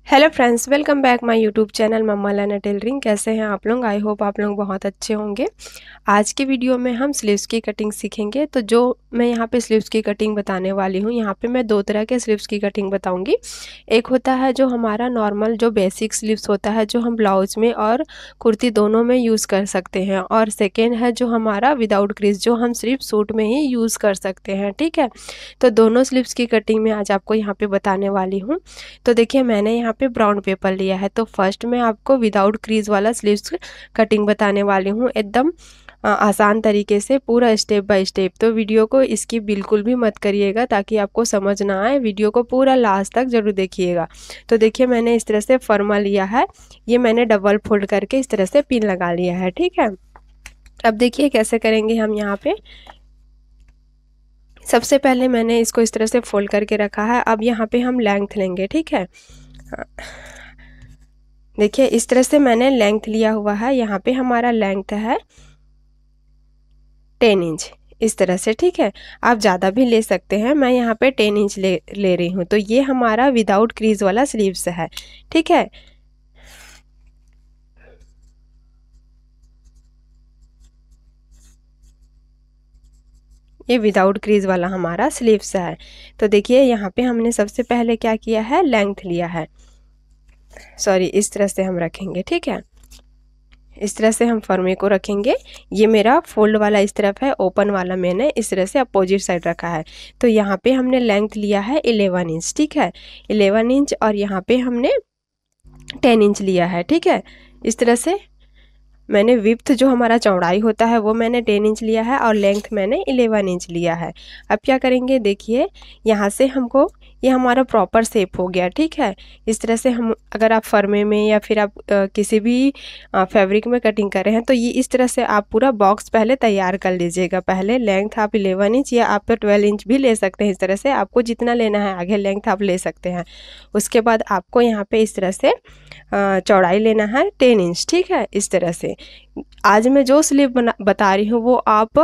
Hello friends, welcome back my YouTube channel mama learner tailoring. कैसे हैं आप लोग? आई होप आप लोग बहुत अच्छे होंगे। आज की वीडियो में हम स्लीव्स की कटिंग सीखेंगे। तो जो मैं यहाँ पे स्लीव्स की कटिंग बताने वाली हूँ, यहाँ पे मैं दो तरह के स्लीव्स की कटिंग बताऊँगी। एक होता है जो हमारा नॉर्मल जो बेसिक स्लीव्स होता है, जो हम ब्लाउज में और कुर्ती दोनों में यूज़ कर सकते हैं, और सेकेंड है जो हमारा विदाउट क्रीज, जो हम सिर्फ सूट में ही यूज़ कर सकते हैं। ठीक है, तो दोनों स्लीव्स की कटिंग मैं आज आपको यहाँ पे बताने वाली हूँ। तो देखिए, मैंने यहाँ पे ब्राउन पेपर लिया है। तो फर्स्ट मैं आपको विदाउट क्रीज वाला स्लीव्स कटिंग बताने वाली हूँ, एकदम आसान तरीके से, पूरा स्टेप बाय स्टेप। तो वीडियो को स्किप बिल्कुल भी मत करिएगा, ताकि आपको समझ ना आए। वीडियो को पूरा लास्ट तक जरूर देखिएगा। तो देखिए, मैंने इस तरह से फर्मा लिया है। ये मैंने डबल फोल्ड करके इस तरह से पिन लगा लिया है। ठीक है, अब देखिए कैसे करेंगे हम। यहाँ पे सबसे पहले मैंने इसको इस तरह से फोल्ड करके रखा है। अब यहाँ पे हम लेंथ लेंगे। ठीक है, देखिए इस तरह से मैंने लेंथ लिया हुआ है। यहाँ पे हमारा लेंथ है 10 इंच, इस तरह से। ठीक है, आप ज़्यादा भी ले सकते हैं। मैं यहाँ पे 10 इंच ले रही हूँ। तो ये हमारा विदाउट क्रीज वाला स्लीव्स है। ठीक है, ये विदाउट क्रीज वाला हमारा स्लीव्स है। तो देखिए, यहाँ पे हमने सबसे पहले क्या किया है, लेंथ लिया है। सॉरी, इस तरह से हम रखेंगे। ठीक है, इस तरह से हम फर्मे को रखेंगे। ये मेरा फोल्ड वाला इस तरफ है, ओपन वाला मैंने इस तरह से अपोजिट साइड रखा है। तो यहाँ पे हमने लेंथ लिया है 11 इंच। ठीक है, 11 इंच, और यहाँ पे हमने 10 इंच लिया है। ठीक है, इस तरह से मैंने विड्थ जो हमारा चौड़ाई होता है वो मैंने 10 इंच लिया है, और लेंथ मैंने 11 इंच लिया है। अब क्या करेंगे, देखिए यहाँ से हमको ये हमारा प्रॉपर शेप हो गया। ठीक है, इस तरह से हम, अगर आप फर्मे में या फिर आप किसी भी फैब्रिक में कटिंग कर रहे हैं, तो ये इस तरह से आप पूरा बॉक्स पहले तैयार कर लीजिएगा। पहले लेंथ आप 11 इंच या आप 12 इंच भी ले सकते हैं। इस तरह से आपको जितना लेना है आगे लेंथ आप ले सकते हैं। उसके बाद आपको यहाँ पे इस तरह से चौड़ाई लेना है 10 इंच। ठीक है, इस तरह से। आज मैं जो स्लीव बता रही हूँ वो आप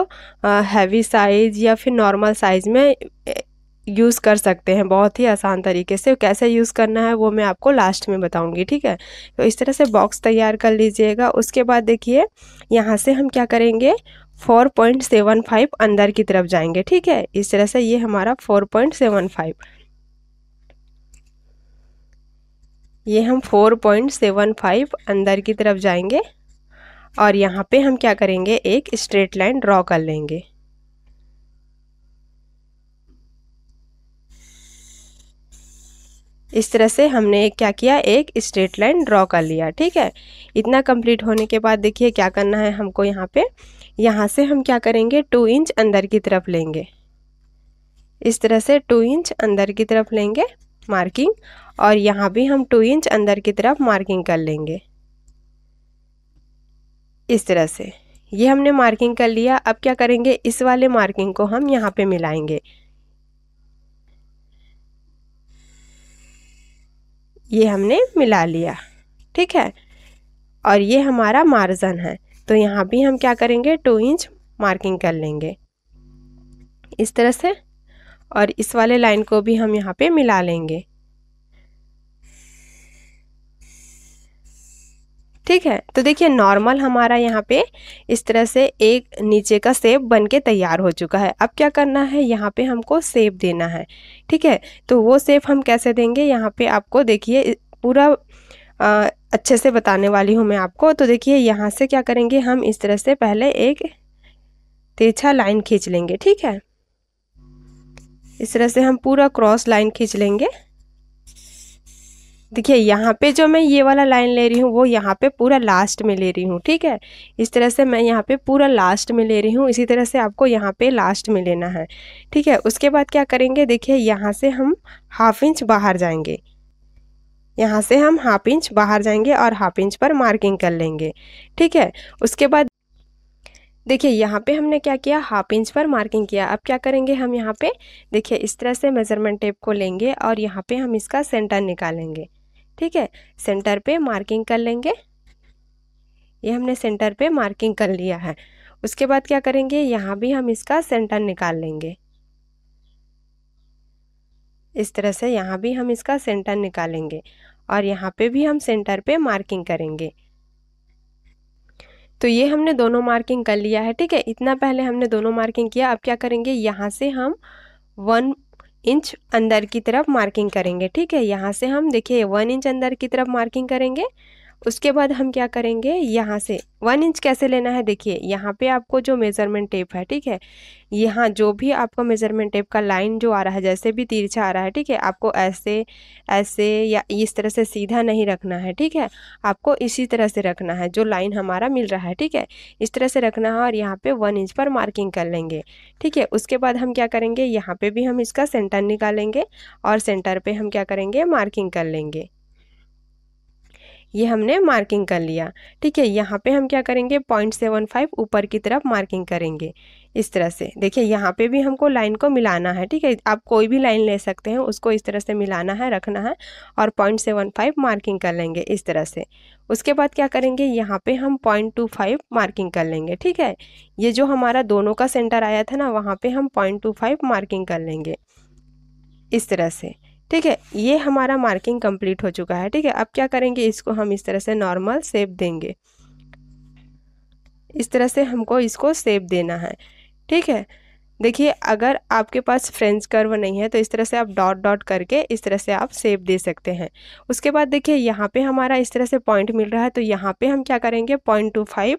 हैवी साइज या फिर नॉर्मल साइज में यूज़ कर सकते हैं, बहुत ही आसान तरीके से। कैसे यूज़ करना है वो मैं आपको लास्ट में बताऊंगी। ठीक है, तो इस तरह से बॉक्स तैयार कर लीजिएगा। उसके बाद देखिए, यहाँ से हम क्या करेंगे, 4.75 अंदर की तरफ जाएंगे। ठीक है, इस तरह से ये हमारा 4.75, ये हम 4.75 अंदर की तरफ जाएंगे, और यहाँ पे हम क्या करेंगे, एक स्ट्रेट लाइन ड्रॉ कर लेंगे। इस तरह से हमने क्या किया, एक स्ट्रेट लाइन ड्रॉ कर लिया। ठीक है, इतना कंप्लीट होने के बाद देखिए क्या करना है हमको। यहाँ पे, यहाँ से हम क्या करेंगे, 2 इंच अंदर की तरफ लेंगे। इस तरह से 2 इंच अंदर की तरफ लेंगे मार्किंग, और यहाँ भी हम 2 इंच अंदर की तरफ मार्किंग कर लेंगे। इस तरह से ये हमने मार्किंग कर लिया। अब क्या करेंगे, इस वाले मार्किंग को हम यहाँ पे मिलाएंगे। ये हमने मिला लिया। ठीक है, और ये हमारा मार्जिन है। तो यहाँ भी हम क्या करेंगे, 2 इंच मार्किंग कर लेंगे इस तरह से, और इस वाले लाइन को भी हम यहाँ पे मिला लेंगे। ठीक है, तो देखिए नॉर्मल हमारा यहाँ पे इस तरह से एक नीचे का शेप बन के तैयार हो चुका है। अब क्या करना है, यहाँ पे हमको शेप देना है। ठीक है, तो वो शेप हम कैसे देंगे, यहाँ पे आपको देखिए पूरा अच्छे से बताने वाली हूँ मैं आपको। तो देखिए, यहाँ से क्या करेंगे, हम इस तरह से पहले एक तिरछा लाइन खींच लेंगे। ठीक है, इस तरह से हम पूरा क्रॉस लाइन खींच लेंगे। देखिए, यहाँ पे जो मैं ये वाला लाइन ले रही हूँ वो यहाँ पे पूरा लास्ट में ले रही हूँ। ठीक है, इस तरह से मैं यहाँ पे पूरा लास्ट में ले रही हूँ। इसी तरह से आपको यहाँ पे लास्ट में लेना है। ठीक है, उसके बाद क्या करेंगे, देखिए यहाँ से हम ½ इंच बाहर जाएंगे। यहाँ से हम ½ इंच बाहर जाएंगे और ½ इंच पर मार्किंग कर लेंगे। ठीक है, उसके बाद देखिए यहाँ पे हमने क्या किया, ½ इंच पर मार्किंग किया। अब क्या करेंगे हम, यहाँ पे देखिए इस तरह से मेजरमेंट टेप को लेंगे, और यहाँ पे हम इसका सेंटर निकालेंगे। ठीक है, सेंटर पे मार्किंग कर लेंगे। ये हमने सेंटर पे मार्किंग कर लिया है। उसके बाद क्या करेंगे, यहाँ भी हम इसका सेंटर निकाल लेंगे। इस तरह से यहाँ भी हम इसका सेंटर निकालेंगे, और यहाँ पे भी हम सेंटर पे मार्किंग करेंगे। तो ये हमने दोनों मार्किंग कर लिया है, ठीक है। इतना पहले हमने दोनों मार्किंग किया। अब क्या करेंगे, यहाँ से हम 1 इंच अंदर की तरफ मार्किंग करेंगे, ठीक है। यहाँ से हम देखिए 1 इंच अंदर की तरफ मार्किंग करेंगे। उसके बाद हम क्या करेंगे, यहाँ से 1 इंच कैसे लेना है, देखिए यहाँ पे आपको जो मेज़रमेंट टेप है, ठीक है, यहाँ जो भी आपको मेज़रमेंट टेप का लाइन जो आ रहा है, जैसे भी तिरछा आ रहा है, ठीक है, आपको ऐसे ऐसे या इस तरह से सीधा नहीं रखना है, ठीक है। आपको इसी तरह से रखना है, जो लाइन हमारा मिल रहा है, ठीक है, इस तरह से रखना है और यहाँ पे 1 इंच पर मार्किंग कर लेंगे, ठीक है। उसके बाद हम क्या करेंगे, यहाँ पे भी हम इसका सेंटर निकालेंगे और सेंटर पे हम क्या करेंगे, मार्किंग कर लेंगे। ये हमने मार्किंग कर लिया, ठीक है। यहाँ पे हम क्या करेंगे, 0.75 ऊपर की तरफ मार्किंग करेंगे इस तरह से। देखिए यहाँ पे भी हमको लाइन को मिलाना है, ठीक है। आप कोई भी लाइन ले सकते हैं, उसको इस तरह से मिलाना है, रखना है और 0.75 मार्किंग कर लेंगे इस तरह से। उसके बाद क्या करेंगे, यहाँ पे हम 0.25 मार्किंग कर लेंगे, ठीक है। ये जो हमारा दोनों का सेंटर आया था ना, वहाँ पे हम 0.25 मार्किंग कर लेंगे इस तरह से, ठीक है। ये हमारा मार्किंग कंप्लीट हो चुका है, ठीक है। अब क्या करेंगे, इसको हम इस तरह से नॉर्मल शेप देंगे, इस तरह से हमको इसको शेप देना है, ठीक है। देखिए अगर आपके पास फ्रेंच कर्व नहीं है तो इस तरह से आप डॉट डॉट करके इस तरह से आप शेप दे सकते हैं। उसके बाद देखिए यहाँ पे हमारा इस तरह से पॉइंट मिल रहा है, तो यहाँ पे हम क्या करेंगे, 0.25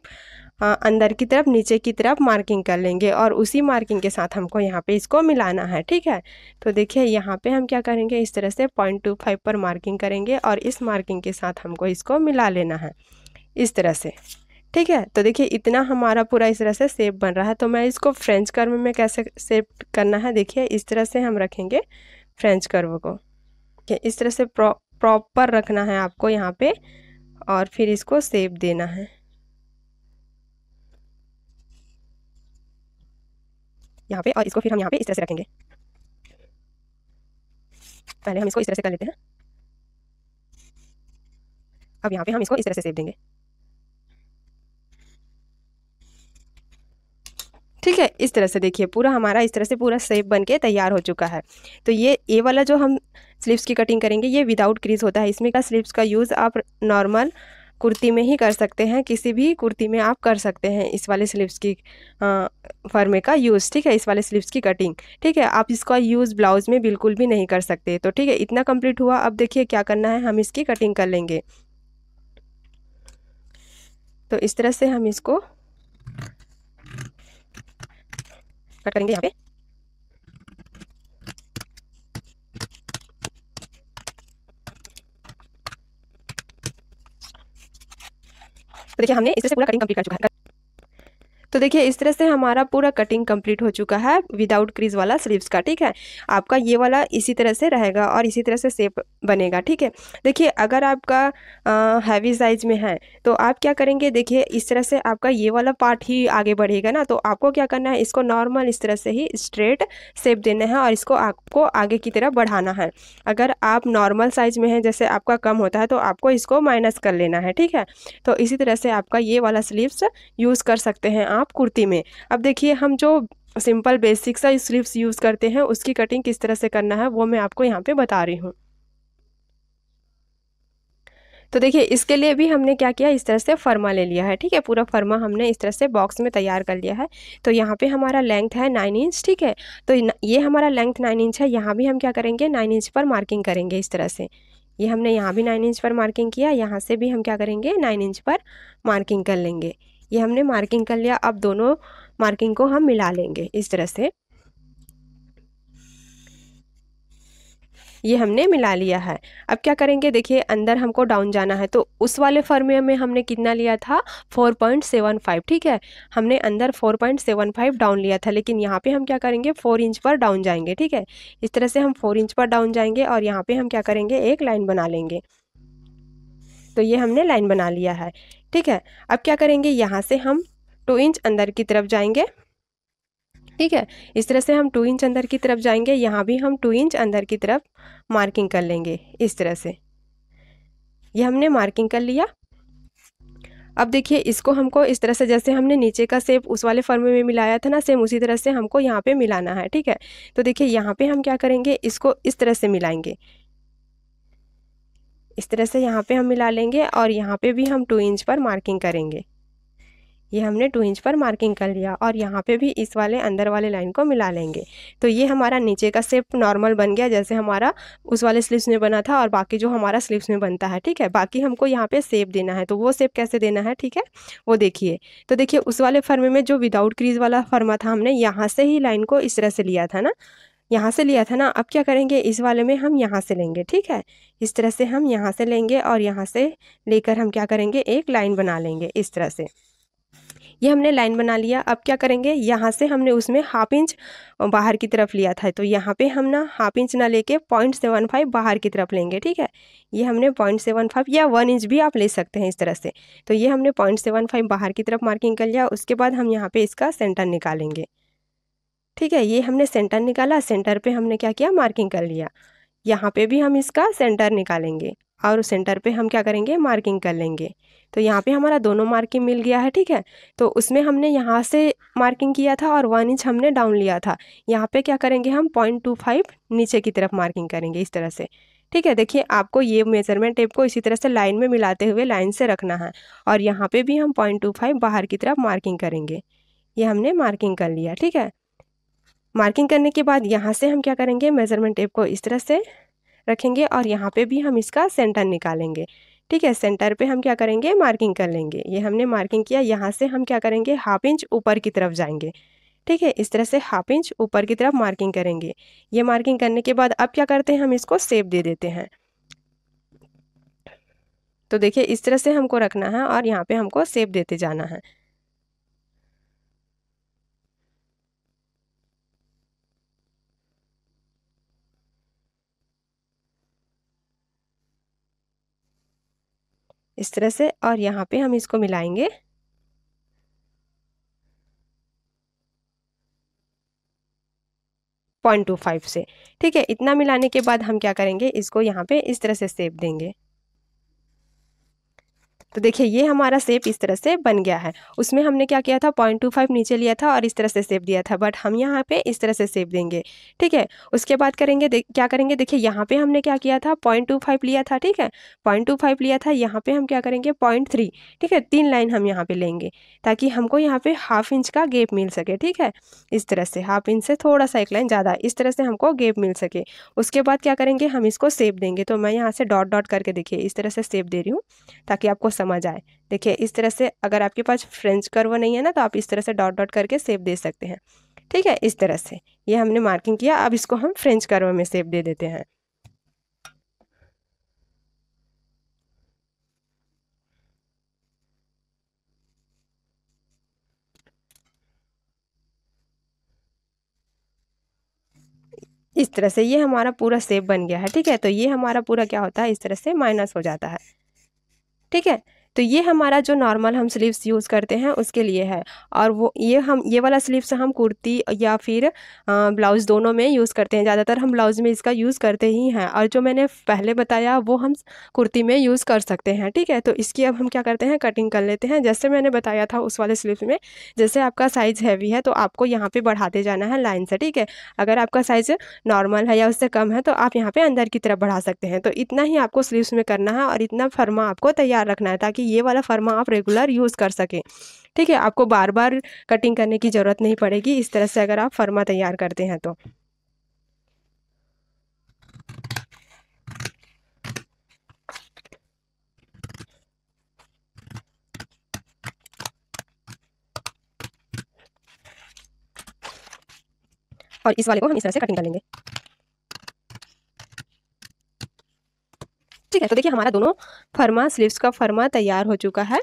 अंदर की तरफ नीचे की तरफ मार्किंग कर लेंगे और उसी मार्किंग के साथ हमको यहाँ पे इसको मिलाना है, ठीक है। तो देखिए यहाँ पे हम क्या करेंगे, इस तरह से 0.25 पर मार्किंग करेंगे और इस मार्किंग के साथ हमको इसको मिला लेना है इस तरह से, ठीक है। तो देखिए इतना हमारा पूरा इस तरह से शेप बन रहा है। तो मैं इसको फ्रेंच कर्व में कैसे शेप करना है, देखिए इस तरह से हम रखेंगे फ्रेंच कर्व को, इस तरह से प्रॉपर रखना है आपको यहाँ पे और फिर इसको शेप देना है यहाँ पे, और इसको फिर हम यहाँ पे इस तरह से रखेंगे। पहले हम इसको इस तरह से कर लेते हैं, अब यहाँ पे हम इसको इस तरह से शेप देंगे, ठीक है। इस तरह से देखिए पूरा हमारा इस तरह से पूरा शेप बन के तैयार हो चुका है। तो ये वाला जो हम स्लीव्स की कटिंग करेंगे ये विदाउट क्रीज होता है। इसमें का स्लीव्स का यूज़ आप नॉर्मल कुर्ती में ही कर सकते हैं, किसी भी कुर्ती में आप कर सकते हैं इस वाले स्लीव्स की फर्मे का यूज़, ठीक है, इस वाले स्लीव्स की कटिंग, ठीक है। आप इसका यूज़ ब्लाउज में बिल्कुल भी नहीं कर सकते। तो ठीक है, इतना कंप्लीट हुआ। अब देखिए क्या करना है, हम इसकी कटिंग कर लेंगे। तो इस तरह से हम इसको कट करेंगे यहाँ पे। तो देखिए हमने इस तरह से पूरा कटिंग कंप्लीट कर चुका है। तो देखिए इस तरह से हमारा पूरा कटिंग कंप्लीट हो चुका है विदाउट क्रीज वाला स्लीव्स का, ठीक है। आपका ये वाला इसी तरह से रहेगा और इसी तरह से शेप बनेगा, ठीक है। देखिए अगर आपका हैवी साइज में है तो आप क्या करेंगे, देखिए इस तरह से आपका ये वाला पार्ट ही आगे बढ़ेगा ना, तो आपको क्या करना है, इसको नॉर्मल इस तरह से ही स्ट्रेट शेप देना है और इसको आपको आगे की तरफ बढ़ाना है। अगर आप नॉर्मल साइज में है, जैसे आपका कम होता है, तो आपको इसको माइनस कर लेना है, ठीक है। तो इसी तरह से आपका ये वाला स्लीव्स यूज़ कर सकते हैं आप कुर्ती में। अब देखिए हम जो सिंपल बेसिक सा स्लीव्स यूज़ करते हैं उसकी कटिंग किस तरह से करना है वो मैं आपको यहाँ पे बता रही हूँ। तो देखिए इसके लिए भी हमने क्या किया, इस तरह से फर्मा ले लिया है, ठीक है। पूरा फर्मा हमने इस तरह से बॉक्स में तैयार कर लिया है। तो यहाँ पे हमारा लेंथ है 9 इंच, ठीक है। तो ये हमारा लेंथ 9 इंच है। यहाँ भी हम क्या करेंगे, 9 इंच पर मार्किंग करेंगे इस तरह से। ये हमने यहाँ भी 9 इंच पर मार्किंग किया, यहाँ से भी हम क्या करेंगे, 9 इंच पर मार्किंग कर लेंगे। ये हमने मार्किंग कर लिया। अब दोनों मार्किंग को हम मिला लेंगे इस तरह से। ये हमने मिला लिया है। अब क्या करेंगे, देखिए अंदर हमको डाउन जाना है, तो उस वाले फर्मे में हमने कितना लिया था, 4.75, ठीक है। हमने अंदर 4.75 डाउन लिया था, लेकिन यहाँ पे हम क्या करेंगे, 4 इंच पर डाउन जाएंगे, ठीक है। इस तरह से हम 4 इंच पर डाउन जाएंगे और यहाँ पे हम क्या करेंगे, एक लाइन बना लेंगे। तो ये हमने लाइन बना लिया है, ठीक है। अब क्या करेंगे, यहाँ से हम 2 इंच अंदर की तरफ जाएंगे, ठीक है। इस तरह से हम 2 इंच अंदर की तरफ जाएंगे। यहाँ भी हम 2 इंच अंदर की तरफ मार्किंग कर लेंगे इस तरह से। ये हमने मार्किंग कर लिया। अब देखिए इसको हमको इस तरह से, जैसे हमने नीचे का शेप उस वाले फर्मे में मिलाया था ना, सेम उसी तरह से हमको यहाँ पे मिलाना है, ठीक है। तो देखिए यहाँ पे हम क्या करेंगे, इसको इस तरह से मिलाएंगे, इस तरह से यहाँ पे हम मिला लेंगे और यहाँ पे भी हम 2 इंच पर मार्किंग करेंगे। ये हमने 2 इंच पर मार्किंग कर लिया और यहाँ पे भी इस वाले अंदर वाले लाइन को मिला लेंगे। तो ये हमारा नीचे का शेप नॉर्मल बन गया, जैसे हमारा उस वाले स्लीव्स में बना था और बाकी जो हमारा स्लीव्स में बनता है, ठीक है। बाकी हमको यहाँ पे शेप देना है, तो वो शेप कैसे देना है, ठीक है, वो देखिए। तो देखिए उस वाले फर्मे में जो विदाउट क्रीज वाला फर्मा था, हमने यहाँ से ही लाइन को इस तरह से लिया था ना, यहाँ से लिया था ना। अब क्या करेंगे, इस वाले में हम यहाँ से लेंगे, ठीक है। इस तरह से हम यहाँ से लेंगे और यहाँ से लेकर हम क्या करेंगे, एक लाइन बना लेंगे इस तरह से। ये हमने लाइन बना लिया। अब क्या करेंगे, यहाँ से हमने उसमें 1/2 इंच बाहर की तरफ लिया था, तो यहाँ पे हम ना 1/2 इंच ना लेके 0.75 बाहर की तरफ लेंगे, ठीक है। ये हमने 0.75 या 1 इंच भी आप ले सकते हैं इस तरह से। तो ये हमने 0.75 बाहर की तरफ मार्किंग कर लिया। उसके बाद हम यहाँ पे इसका सेंटर निकालेंगे, ठीक है। ये हमने सेंटर निकाला, सेंटर पे हमने क्या किया, मार्किंग कर लिया। यहाँ पे भी हम इसका सेंटर निकालेंगे और सेंटर पे हम क्या करेंगे, मार्किंग कर लेंगे। तो यहाँ पे हमारा दोनों मार्किंग मिल गया है, ठीक है। तो उसमें हमने यहाँ से मार्किंग किया था और 1 इंच हमने डाउन लिया था। यहाँ पे क्या करेंगे, हम 0.25 नीचे की तरफ मार्किंग करेंगे इस तरह से, ठीक है। देखिए आपको ये मेजरमेंट टेप को इसी तरह से लाइन में मिलाते हुए लाइन से रखना है और यहाँ पे भी हम 0.25 बाहर की तरफ मार्किंग करेंगे। ये हमने मार्किंग कर लिया, ठीक है। मार्किंग करने के बाद यहाँ से हम क्या करेंगे, मेजरमेंट टेप को इस तरह से रखेंगे और यहाँ पे भी हम इसका सेंटर निकालेंगे, ठीक है। सेंटर पे हम क्या करेंगे, मार्किंग कर लेंगे। ये हमने मार्किंग किया, यहाँ से हम क्या करेंगे, 1/2 इंच ऊपर की तरफ जाएंगे, ठीक है। इस तरह से 1/2 इंच ऊपर की तरफ मार्किंग करेंगे। ये मार्किंग करने के बाद अब क्या करते हैं, हम इसको शेप दे देते हैं। तो देखिए इस तरह से हमको रखना है और यहाँ पे हमको शेप देते जाना है। इस तरह से और यहाँ पे हम इसको मिलाएंगे। पॉइंट 25 से, ठीक है। इतना मिलाने के बाद हम क्या करेंगे, इसको यहाँ पे इस तरह से शेप देंगे। तो देखिए ये हमारा शेप इस तरह से बन गया है। उसमें हमने क्या किया था, 0.25 नीचे लिया था और इस तरह से शेप दिया था, बट हम यहाँ पे इस तरह से शेप देंगे, ठीक है। उसके बाद करेंगे क्या करेंगे, देखिए यहाँ पे हमने क्या किया था, 0.25 लिया था, ठीक है। 0.25 लिया था, यहाँ पे हम क्या करेंगे 0.3, ठीक है। 3 लाइन हम यहाँ पे लेंगे ताकि हमको यहाँ पे 1/2 इंच का गैप मिल सके, ठीक है। इस तरह से 1/2 इंच से थोड़ा सा एक लाइन ज़्यादा, इस तरह से हमको गैप मिल सके। उसके बाद क्या करेंगे, हम इसको शेप देंगे। तो मैं यहाँ से डॉट डॉट करके देखिए इस तरह से शेप दे रही हूँ ताकि आपको समझ आए। देखिए इस तरह से, अगर आपके पास फ्रेंच कर्व नहीं है ना, तो आप इस तरह से डॉट डॉट करके शेप दे सकते हैं, ठीक है। इस तरह से ये हमने मार्किंग किया। अब इसको हम फ्रेंच कर्व में शेप दे देते हैं। इस तरह से ये हमारा पूरा शेप बन गया है, ठीक है। तो ये हमारा पूरा क्या होता है, इस तरह से माइनस हो जाता है, ठीक है। तो ये हमारा जो नॉर्मल हम स्लीव्स यूज़ करते हैं उसके लिए है। और वो ये वाला स्लीव्स हम कुर्ती या फिर ब्लाउज़ दोनों में यूज़ करते हैं। ज़्यादातर हम ब्लाउज़ में इसका यूज़ करते ही हैं और जो मैंने पहले बताया वो हम कुर्ती में यूज़ कर सकते हैं, ठीक है। तो इसकी अब हम क्या करते हैं, कटिंग कर लेते हैं। जैसे मैंने बताया था उस वाले स्लीव्स में, जैसे आपका साइज़ हैवी है तो आपको यहाँ पे बढ़ाते जाना है लाइन से, ठीक है। अगर आपका साइज़ नॉर्मल है या उससे कम है तो आप यहाँ पे अंदर की तरफ बढ़ा सकते हैं। तो इतना ही आपको स्लीव्स में करना है और इतना फर्मा आपको तैयार रखना है ताकि ये वाला फर्मा आप रेगुलर यूज़ कर सकें, ठीक है। आपको बार बार कटिंग करने की ज़रूरत नहीं पड़ेगी इस तरह से अगर आप फर्मा तैयार करते हैं तो। और इस वाले को हम इस तरह से कटिंग कर लेंगे, ठीक है। तो देखिए हमारा दोनों फर्मा स्लीव्स का फर्मा तैयार हो चुका है।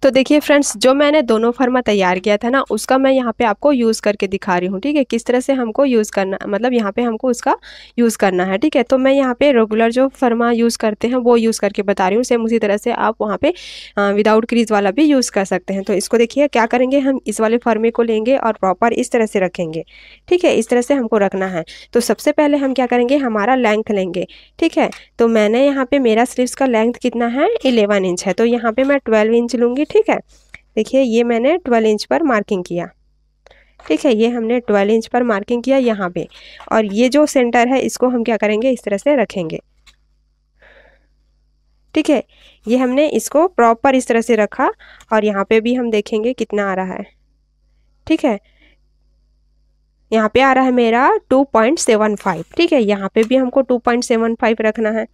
तो देखिए फ्रेंड्स, जो मैंने दोनों फर्मा तैयार किया था ना, उसका मैं यहाँ पे आपको यूज़ करके दिखा रही हूँ, ठीक है। किस तरह से हमको यूज़ करना, मतलब यहाँ पे हमको उसका यूज़ करना है, ठीक है। तो मैं यहाँ पे रेगुलर जो फर्मा यूज़ करते हैं वो यूज़ करके बता रही हूँ। सेम उसी तरह से आप वहाँ पे विदाउट क्रीज वाला भी यूज़ कर सकते हैं। तो इसको देखिए क्या करेंगे, हम इस वाले फर्मे को लेंगे और प्रॉपर इस तरह से रखेंगे, ठीक है। इस तरह से हमको रखना है। तो सबसे पहले हम क्या करेंगे, हमारा लेंथ लेंगे, ठीक है। तो मैंने यहाँ पे मेरा स्लीव्स का लेंथ कितना है, 11 इंच है। तो यहाँ पे मैं 12 इंच लूँगी, ठीक है। देखिए ये मैंने 12 इंच पर मार्किंग किया, ठीक है। ये हमने 12 इंच पर मार्किंग किया यहाँ पे। और ये जो सेंटर है इसको हम क्या करेंगे, इस तरह से रखेंगे, ठीक है, ये हमने इसको प्रॉपर इस तरह से रखा और यहाँ पे भी हम देखेंगे कितना आ रहा है। ठीक है, यहाँ पे आ रहा है मेरा 2.75। ठीक है, यहाँ पे भी हमको 2.75 रखना है।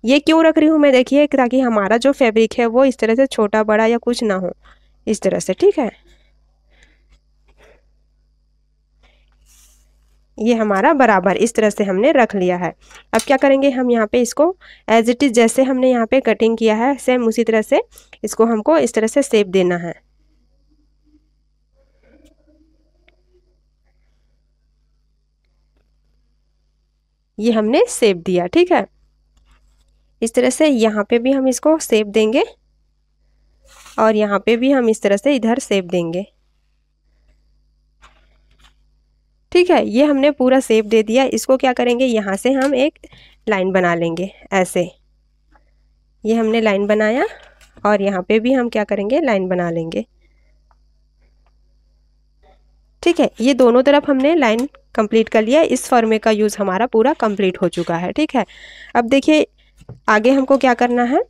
ये क्यों रख रही हूँ मैं, देखिए, ताकि हमारा जो फैब्रिक है वो इस तरह से छोटा बड़ा या कुछ ना हो, इस तरह से। ठीक है, ये हमारा बराबर इस तरह से हमने रख लिया है। अब क्या करेंगे हम यहाँ पे इसको एज इट इज़ जैसे हमने यहाँ पे कटिंग किया है सेम उसी तरह से इसको हमको इस तरह से शेप देना है। ये हमने शेप दिया। ठीक है, इस तरह से यहाँ पे भी हम इसको शेप देंगे और यहाँ पे भी हम इस तरह से इधर शेप देंगे। ठीक है, ये हमने पूरा शेप दे दिया। इसको क्या करेंगे, यहाँ से हम एक लाइन बना लेंगे ऐसे। ये हमने लाइन बनाया और यहाँ पे भी हम क्या करेंगे, लाइन बना लेंगे। ठीक है, ये दोनों तरफ हमने लाइन कंप्लीट कर लिया। इस फॉर्मे का यूज़ हमारा पूरा कंप्लीट हो चुका है। ठीक है, अब देखिए आगे हमको क्या करना है।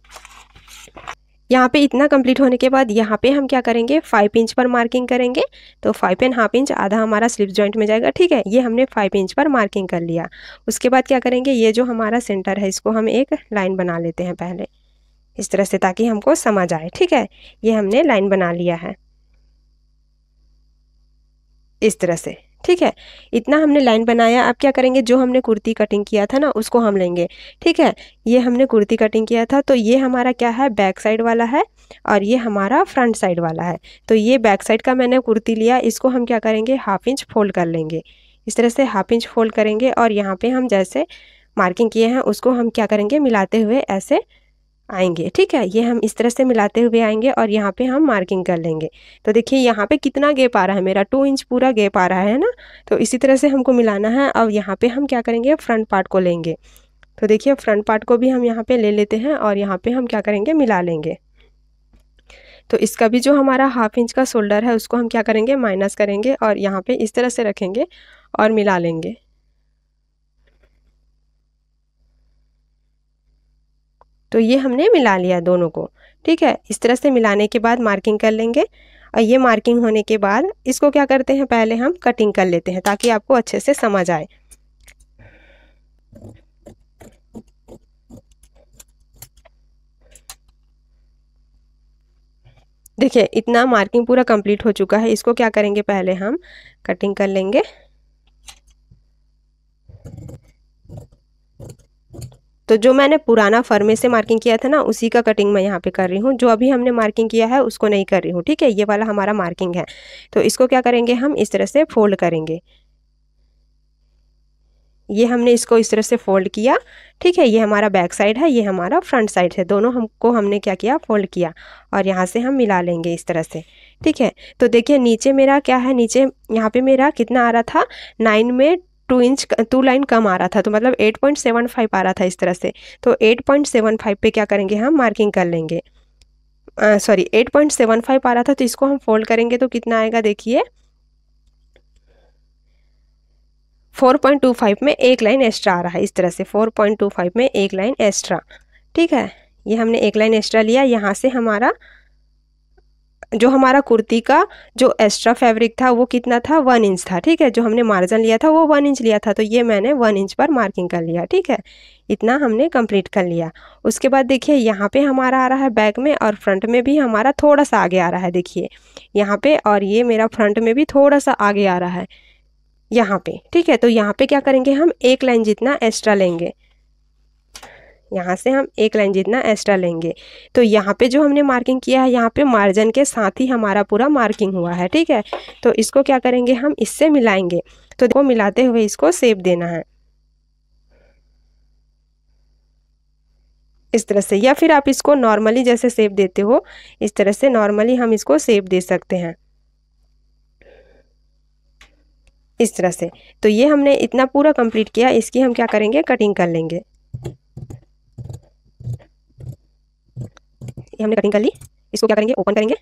यहाँ पे इतना कंप्लीट होने के बाद यहाँ पे हम क्या करेंगे, 5 इंच पर मार्किंग करेंगे। तो 5.5 इंच आधा हमारा स्लिप जॉइंट में जाएगा। ठीक है, ये हमने 5 इंच पर मार्किंग कर लिया। उसके बाद क्या करेंगे, ये जो हमारा सेंटर है इसको हम एक लाइन बना लेते हैं पहले इस तरह से, ताकि हमको समझ आए। ठीक है, ये हमने लाइन बना लिया है इस तरह से। ठीक है, इतना हमने लाइन बनाया। अब क्या करेंगे, जो हमने कुर्ती कटिंग किया था ना उसको हम लेंगे। ठीक है, ये हमने कुर्ती कटिंग किया था तो ये हमारा क्या है, बैक साइड वाला है और ये हमारा फ्रंट साइड वाला है। तो ये बैक साइड का मैंने कुर्ती लिया, इसको हम क्या करेंगे, हाफ इंच फोल्ड कर लेंगे। इस तरह से हाफ इंच फोल्ड करेंगे और यहाँ पे हम जैसे मार्किंग किए हैं उसको हम क्या करेंगे, मिलाते हुए ऐसे आएंगे। ठीक है, ये हम इस तरह से मिलाते हुए आएंगे और यहाँ पे हम मार्किंग कर लेंगे। तो देखिए यहाँ पे कितना गैप आ रहा है, मेरा 2 इंच पूरा गैप आ रहा है ना। तो इसी तरह से हमको मिलाना है। अब यहाँ पे हम क्या करेंगे, फ्रंट पार्ट को लेंगे। तो देखिए फ्रंट पार्ट को भी हम यहाँ पे ले लेते हैं और यहाँ पे हम क्या करेंगे, मिला लेंगे। तो इसका भी जो हमारा हाफ इंच का शोल्डर है उसको हम क्या करेंगे, माइनस करेंगे और यहाँ पे इस तरह से रखेंगे और मिला लेंगे। तो ये हमने मिला लिया दोनों को। ठीक है, इस तरह से मिलाने के बाद मार्किंग कर लेंगे और ये मार्किंग होने के बाद इसको क्या करते हैं, पहले हम कटिंग कर लेते हैं ताकि आपको अच्छे से समझ आए। देखिए इतना मार्किंग पूरा कंप्लीट हो चुका है। इसको क्या करेंगे, पहले हम कटिंग कर लेंगे। तो जो मैंने पुराना फर्मे से मार्किंग किया था ना उसी का कटिंग मैं यहाँ पे कर रही हूँ। जो अभी हमने मार्किंग किया है उसको नहीं कर रही हूँ। ठीक है, ये वाला हमारा मार्किंग है। तो इसको क्या करेंगे, हम इस तरह से फोल्ड करेंगे। ये हमने इसको इस तरह से फोल्ड किया। ठीक है, ये हमारा बैक साइड है, ये हमारा फ्रंट साइड है, दोनों हमको हमने क्या किया, फोल्ड किया और यहाँ से हम मिला लेंगे इस तरह से। ठीक है, तो देखिए नीचे मेरा क्या है, नीचे यहाँ पे मेरा कितना आ रहा था, 9 में 2 इंच 2 लाइन कम आ रहा था, तो मतलब 8.75 आ रहा था इस तरह से। तो 8.75 पे क्या करेंगे, हम मार्किंग कर लेंगे। सॉरी 8.75 आ रहा था तो इसको हम फोल्ड करेंगे तो कितना आएगा, देखिए 4.25 में एक लाइन एक्स्ट्रा आ रहा है इस तरह से। 4.25 में एक लाइन एक्स्ट्रा। ठीक है, ये हमने एक लाइन एक्स्ट्रा लिया। यहाँ से हमारा जो हमारा कुर्ती का जो एक्स्ट्रा फैब्रिक था वो कितना था, 1 इंच था। ठीक है, जो हमने मार्जिन लिया था वो 1 इंच लिया था, तो ये मैंने 1 इंच पर मार्किंग कर लिया। ठीक है, इतना हमने कंप्लीट कर लिया। उसके बाद देखिए यहाँ पे हमारा आ रहा है बैक में और फ्रंट में भी हमारा थोड़ा सा आगे आ रहा है, देखिए यहाँ पे, और ये मेरा फ्रंट में भी थोड़ा सा आगे आ रहा है यहाँ पे। ठीक है, तो यहाँ पे क्या करेंगे, हम एक लाइन जितना एक्स्ट्रा लेंगे। यहाँ से हम एक लाइन जितना एक्स्ट्रा लेंगे। तो यहाँ पे जो हमने मार्किंग किया है यहाँ पे मार्जिन के साथ ही हमारा पूरा मार्किंग हुआ है। ठीक है, तो इसको क्या करेंगे, हम इससे मिलाएंगे। तो देखो मिलाते हुए इसको शेप देना है इस तरह से, या फिर आप इसको नॉर्मली जैसे शेप देते हो इस तरह से नॉर्मली हम इसको शेप दे सकते हैं इस तरह से। तो ये हमने इतना पूरा कंप्लीट किया। इसकी हम क्या करेंगे, कटिंग कर लेंगे। ये हमने कटिंग कर ली। इसको क्या करेंगे, ओपन करेंगे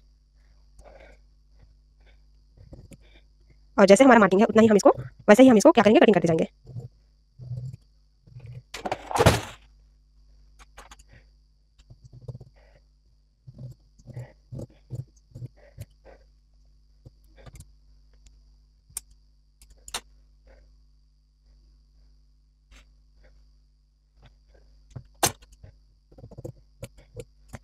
और जैसे हमारा मार्किंग है उतना ही हम इसको, वैसे ही हम इसको क्या करेंगे, कटिंग करते जाएंगे।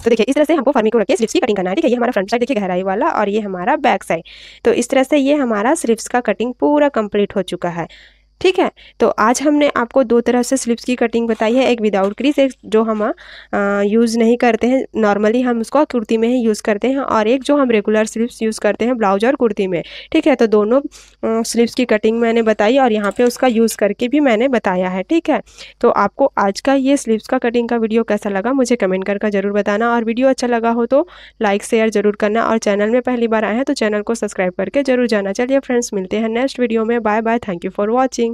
तो देखिए इस तरह से हमको फर्मी को रख के स्लीव्स की कटिंग करना है, ठीक है। ये हमारा फ्रंट साइड देखिए गहराई वाला और ये हमारा बैक साइड। तो इस तरह से ये हमारा स्लीव्स का कटिंग पूरा कंप्लीट हो चुका है, ठीक है। तो आज हमने आपको दो तरह से स्लीव्स की कटिंग बताई है, एक विदाउट क्रीज, एक जो हम यूज़ नहीं करते हैं, नॉर्मली हम उसको कुर्ती में ही यूज़ करते हैं, और एक जो हम रेगुलर स्लीव्स यूज़ करते हैं ब्लाउज और कुर्ती में, ठीक है। तो दोनों स्लीव्स की कटिंग मैंने बताई और यहाँ पे उसका यूज़ करके भी मैंने बताया है, ठीक है। तो आपको आज का ये स्लीव्स का कटिंग का वीडियो कैसा लगा मुझे कमेंट करके ज़रूर बताना, और वीडियो अच्छा लगा हो तो लाइक शेयर ज़रूर करना, और चैनल में पहली बार आए हैं तो चैनल को सब्सक्राइब करके ज़रूर जाना। चलिए फ्रेंड्स, मिलते हैं नेक्स्ट वीडियो में। Bye bye, thank you for watching.